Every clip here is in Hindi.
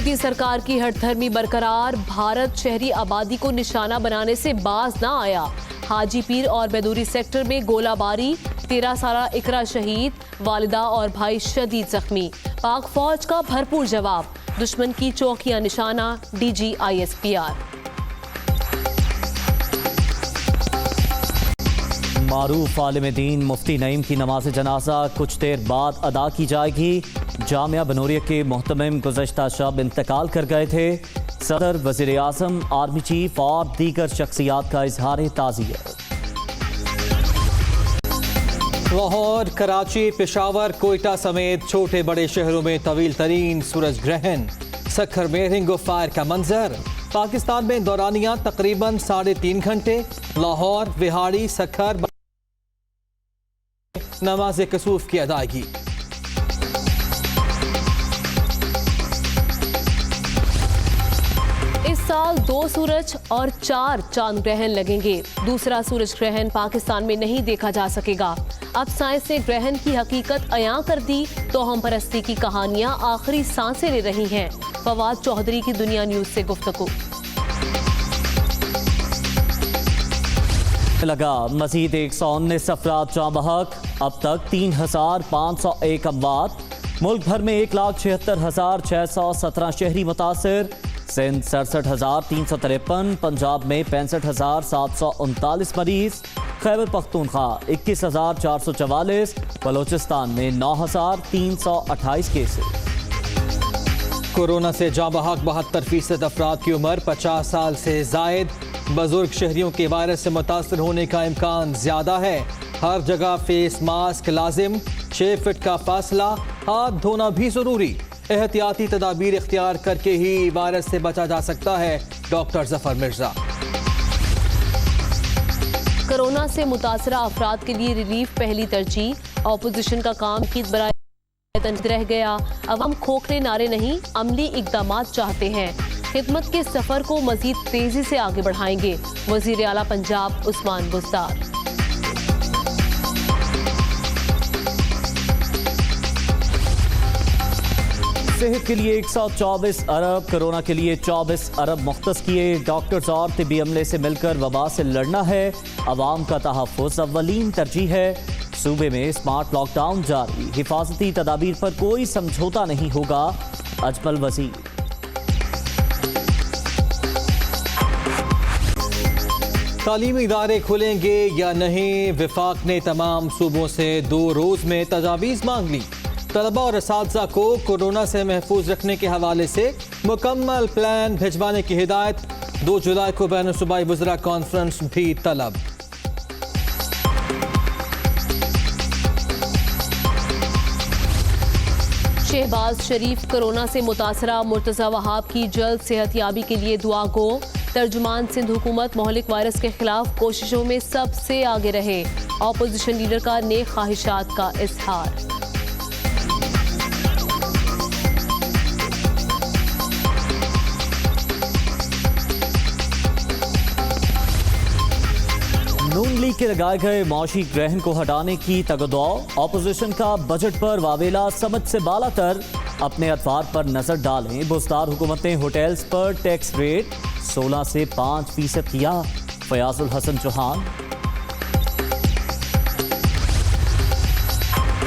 की सरकार की हठधर्मी बरकरार, भारत शहरी आबादी को निशाना बनाने से बाज ना आया। हाजी पीर और बेदूरी सेक्टर में गोलाबारी, 13 साला इकरा शहीद, वालिदा और भाई शदीद जख्मी। पाक फौज का भरपूर जवाब, दुश्मन की चौकियां निशाना, डीजी ISPR। मारूफ आलिम दीन मुफ्ती नईम की नमाज जनाजा कुछ देर बाद अदा की जाएगी। जामिया बनूरिया के मोहतमिम गुज़श्ता शब इंतकाल कर गए थे। सदर, वज़ीर आज़म, आर्मी चीफ और दीगर शख्सियात का इजहार ताज़ियत। लाहौर, कराची, पेशावर, कोयटा समेत छोटे बड़े शहरों में तवील तरीन सूरज ग्रहण। सखर में रिंग ऑफ फायर का मंजर। पाकिस्तान में दौरानिया तकरीबन 3.5 घंटे। लाहौर, विहाड़ी, सखर नमाज कसूफ की अदायगी। इस साल 2 सूरज और 4 चांद ग्रहण लगेंगे। दूसरा सूरज ग्रहण पाकिस्तान में नहीं देखा जा सकेगा। अब साइंस ने ग्रहण की हकीकत अयां कर दी तो हम परस्ती की कहानियां आखिरी सांसें ले रही हैं। फवाद चौधरी की दुनिया न्यूज से गुफ्तगू। लगा मजीद 119 अफराद जाँ बहक। अब तक 3,501 अमवात। मुल्क भर में 1,76,617 शहरी मुतासिर। सिंध 67,353, पंजाब में 65,739 मरीज। खैबर पख्तूनख्वा 21,444, बलोचिस्तान में 9,328 केसेस। कोरोना से जाँ बहक 72% अफराद की उम्र 50 साल से जायद। बुजुर्ग शहरियों के वायरस से मुतासर होने का इम्कान ज्यादा है। हर जगह फेस मास्क लाजिम, 6 फीट का फासला, हाथ धोना भी जरूरी। एहतियाती तदाबीर इख्तियार करके ही वायरस से बचा जा सकता है। डॉक्टर जफर मिर्जा। कोरोना से मुतासरा अफराद के लिए रिलीफ पहली तरजीह। ऑपोजिशन का काम की बराए रह गया। अवाम खोखले नारे नहीं, अमली इकदामात चाहते हैं। खिदमत के सफर को मजीद तेजी से आगे बढ़ाएंगे। वजीर आला पंजाब उस्मान बुज़दार। सेहत के लिए 124 अरब, कोरोना के लिए 24 अरब मुख्तस किए। डॉक्टर्स और तिब्बी अमले से मिलकर वबा से लड़ना है। अवाम का तहफ़्फ़ुज़ अव्वलीन तरजीह है। सूबे में स्मार्ट लॉकडाउन जारी। हिफाजती तदाबीर पर कोई समझौता नहीं होगा। अजमल वज़ीर। तालीमी इदारे खुलेंगे या नहीं, विफाक ने तमाम सूबों से 2 रोज़ में तजावीज़ मांग ली। तलबा और असातिज़ा को कोरोना से महफूज रखने के हवाले से मुकम्मल प्लान भिजवाने की हिदायत। 2 जुलाई को बैन सूबाई वज़रा कॉन्फ्रेंस भी तलब। शहबाज शरीफ कोरोना से मुतासरा, मुर्तज़ा वहाब की जल्द सेहतयाबी के लिए दुआ गो। तर्जुमान सिंध हुकूमत मोहलिक वायरस के खिलाफ कोशिशों में सबसे आगे रहे। ऑपोजिशन लीडर का नेक ख्वाहिशात का इजहार। नून लीग के लगाए गए मौशी ग्रहण को हटाने की तगदौ। ऑपोजिशन का बजट पर वावेला समझ से बालातर। अपने अतवार पर नजर डालें। बुज़दार हुकूमत ने होटल्स पर टैक्स रेट 16 से 5% किया। फयाजुल हसन चौहान।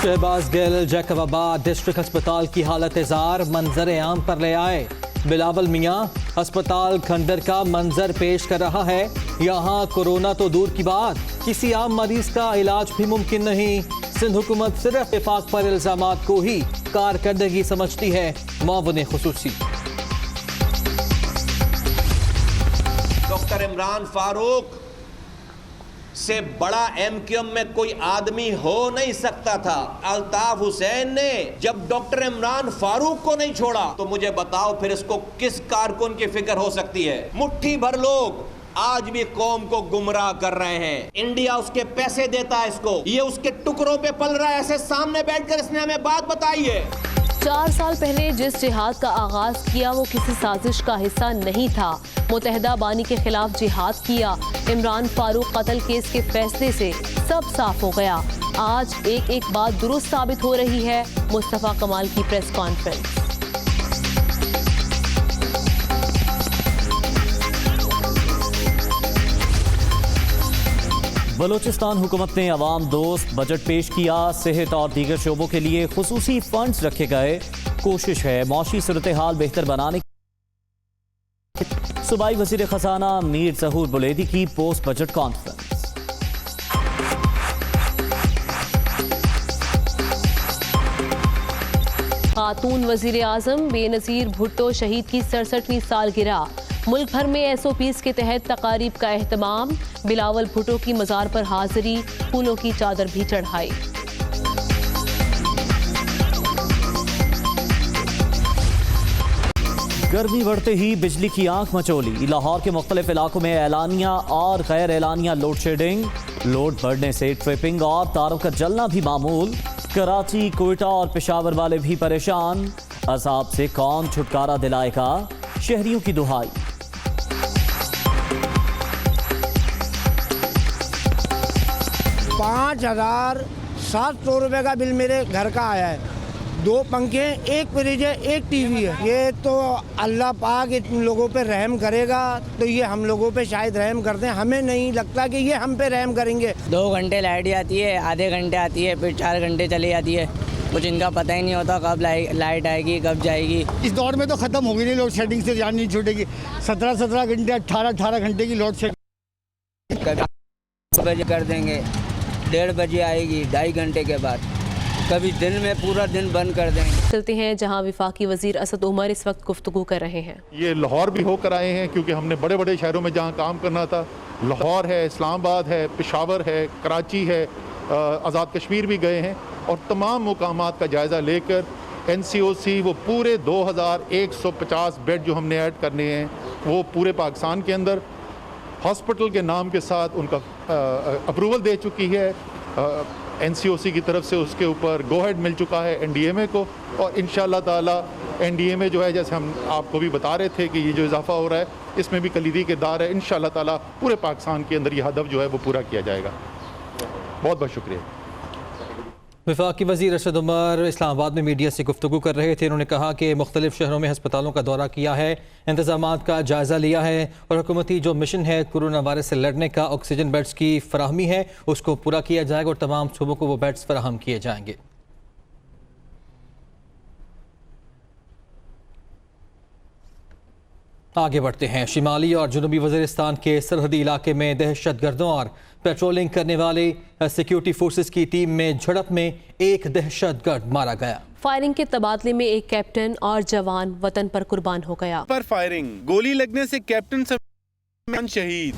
शहबाज गिल जैकबाबाद डिस्ट्रिक्ट अस्पताल की हालत जार मंजर आम पर ले आए। बिलावल मियाँ अस्पताल खंडर का मंजर पेश कर रहा है। यहाँ कोरोना तो दूर की बात, किसी आम मरीज का इलाज भी मुमकिन नहीं। सिंध हुकूमत सिर्फ विफाक पर इल्जामात को ही कारकर्दगी समझती है। मुआविन खुसूसी डॉक्टर इमरान फारूक से बड़ा MQM में कोई आदमी हो नहीं सकता था। अल्ताफ हुसैन ने जब डॉक्टर इमरान फारूक को नहीं छोड़ा तो मुझे बताओ फिर इसको किस कारकुन की फिक्र हो सकती है। मुट्ठी भर लोग आज भी कौम को गुमराह कर रहे हैं। इंडिया उसके पैसे देता है इसको, ये उसके टुकड़ों पे पल रहा है। ऐसे सामने बैठकर इसने हमें बात बताई है। 4 साल पहले जिस जिहाद का आगाज किया वो किसी साजिश का हिस्सा नहीं था। मुत्तहिदा बानी के खिलाफ जिहाद किया। इमरान फारूक कत्ल केस के फैसले से सब साफ हो गया। आज एक एक बात दुरुस्त साबित हो रही है। मुस्तफा कमाल की प्रेस कॉन्फ्रेंस। बलूचिस्तान हुकूमत ने अवाम दोस्त बजट पेश किया। सेहत और दीगर शोबों के लिए खुसूसी फंड्स रखे गए। कोशिश है मौशी सूरत हाल बेहतर बनाने की। सूबाई वजीर खजाना मीर जहूर बुलेदी की पोस्ट बजट कॉन्फ्रेंस। खातून वजीर आजम बेनज़ीर भुट्टो शहीद की 67वीं सालगिरह। मुल्क भर में SOPs के तहत तकारीब का एहतमाम। बिलावल भुट्टो की मज़ार पर हाजिरी, फूलों की चादर भी चढ़ाई। गर्मी बढ़ते ही बिजली की आंख मचोली। लाहौर के मुख्तलिफ इलाकों में एलानिया और गैर एलानिया लोड शेडिंग। लोड बढ़ने से ट्रिपिंग और तारों का जलना भी मामूल। कराची, कोयटा और पेशावर वाले भी परेशान। अजाब से कौन छुटकारा दिलाएगा, शहरियों की दुहाई। ₹5,700 का बिल मेरे घर का आया है। 2 पंखे, 1 फ्रिज है, 1 टीवी है। ये तो अल्लाह पाक इन लोगों पे रहम करेगा तो ये हम लोगों पे शायद रहम करते हैं। हमें नहीं लगता कि ये हम पे रहम करेंगे। 2 घंटे लाइट आती है, आधे घंटे आती है, फिर 4 घंटे चली जाती है। कुछ इनका पता ही नहीं होता कब लाइट आएगी, कब जाएगी। इस दौर में तो ख़त्म हो गई नहीं, लोड शेडिंग से जान नहीं छूटेगी। 17 घंटे, 18 घंटे की लोड शेडिंग। कभी बजे कर देंगे, 1:30 बजे आएगी, 2.5 घंटे के बाद। कभी दिन में पूरा दिन बंद कर देंगे। चलते हैं जहां वफाकी वजीर असद उमर इस वक्त गुफ्तगू कर रहे हैं। ये लाहौर भी होकर आए हैं क्योंकि हमने बड़े बड़े शहरों में जहाँ काम करना था, लाहौर है, इस्लामाबाद है, पेशावर है, कराची है, आज़ाद कश्मीर भी गए हैं और तमाम मुकामात का जायज़ा लेकर NCOC वो पूरे 2150 बेड जो हमने ऐड करने हैं वो पूरे पाकिस्तान के अंदर हॉस्पिटल के नाम के साथ उनका अप्रूवल दे चुकी है। NCOC की तरफ से उसके ऊपर गो हेड मिल चुका है NDMA को और इंशाअल्लाह ताला NDMA जो है, जैसे हम आपको भी बता रहे थे कि ये जो इजाफा हो रहा है इसमें भी कलीदी किरदार है। इंशाअल्लाह ताला पूरे पाकिस्तान के अंदर ये हदफ जो है वो पूरा किया जाएगा। बहुत बहुत शुक्रिया। वफाकी वज़ीर असद उमर इस्लामाबाद में मीडिया से गुफ्तगू कर रहे थे। उन्होंने कहा कि मुख्तलिफ शहरों में हस्पतालों का दौरा किया है, इंतजामात का जायज़ा लिया है और हुकूमती जो मिशन है कोरोना वायरस से लड़ने का, ऑक्सीजन बेड्स की फराहमी है, उसको पूरा किया जाएगा और तमाम सूबों को वो बेड्स फराहम किए जाएंगे। आगे बढ़ते हैं। शिमाली और जनूबी वज़ीरिस्तान के सरहदी इलाके में दहशतगर्दों और पेट्रोलिंग करने वाले सिक्योरिटी फोर्सेस की टीम में झड़प में एक दहशतगर्द मारा गया। फायरिंग के तबादले में एक कैप्टन और जवान वतन पर कुर्बान हो गया। पर फायरिंग, गोली लगने से कैप्टन समेत शहीद।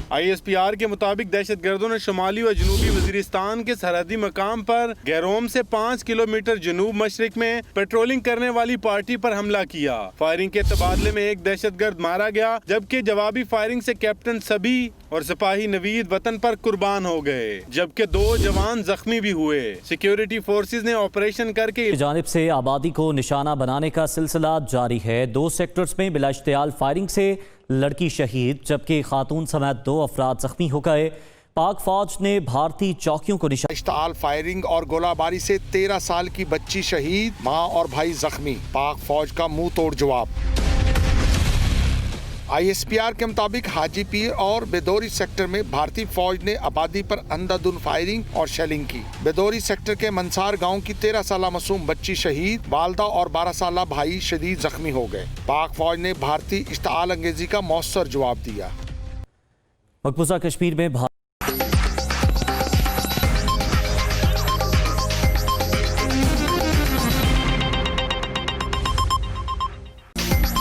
ISPR के मुताबिक दहशतगर्दों ने शुमाली व जनूबी वजीरिस्तान के सरहदी मकाम पर गैरोम से 5 किलोमीटर जनूब मशरिक में पेट्रोलिंग करने वाली पार्टी पर हमला किया। फायरिंग के तबादले में एक दहशतगर्द मारा गया, जबकि जवाबी फायरिंग से कैप्टन सभी और सिपाही नवीद वतन पर कुर्बान हो गए, जबकि 2 जवान जख्मी भी हुए। सिक्योरिटी फोर्सेज ने ऑपरेशन करके जानिब से आबादी को निशाना बनाने का सिलसिला जारी है। 2 सेक्टर्स में बिला इश्तियाल फायरिंग से लड़की शहीद, जबकि खातून समेत 2 अफराद जख्मी हो गए। पाक फौज ने भारतीय चौकियों को निशाना इश्तियाल फायरिंग और गोलाबारी से 13 साल की बच्ची शहीद, मां और भाई जख्मी। पाक फौज का मुंह तोड़ जवाब। ISPR के मुताबिक हाजी पीर और बेदौरी सेक्टर में भारतीय फौज ने आबादी पर अंधाधुंध फायरिंग और शेलिंग की। बेदौरी सेक्टर के मंसार गांव की 13 साला मासूम बच्ची शहीद, वालदा और 12 साला भाई शदीद जख्मी हो गए। पाक फौज ने भारतीय इश्तियाल अंगेजी का मौसर जवाब दिया। मकबूजा कश्मीर में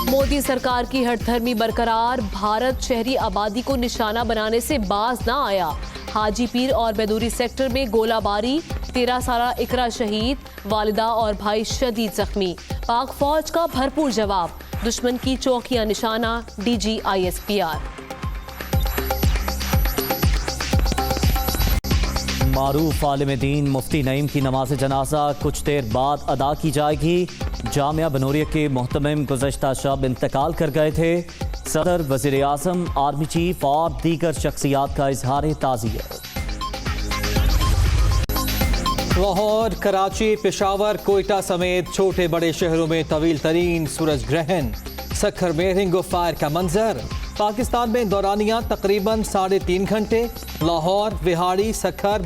मोदी सरकार की हठधर्मी बरकरार। भारत शहरी आबादी को निशाना बनाने से बाज ना आया। हाजी पीर और बेदूरी सेक्टर में गोलाबारी, 13 साला इकरा शहीद, वालिदा और भाई शदीद जख्मी। पाक फौज का भरपूर जवाब, दुश्मन की चौकियां निशाना। DG ISPR। मारूफ आलिम दीन मुफ्ती नईम की नमाज जनाजा कुछ देर बाद अदा की जाएगी। जामिया बनूरिया के मोहतमिम गुज़श्ता शब इंतकाल कर गए थे। सदर, वज़ीर आज़म, आर्मी चीफ और दीगर शख्सियात का इजहार ताज़ियत। लाहौर, कराची, पेशावर, कोयटा समेत छोटे बड़े शहरों में तवील तरीन सूरज ग्रहण। सखर में रिंग ऑफ फायर का मंजर। पाकिस्तान में दौरानिया तकरीबन 3.5 घंटे। लाहौर, विहाड़ी, सखर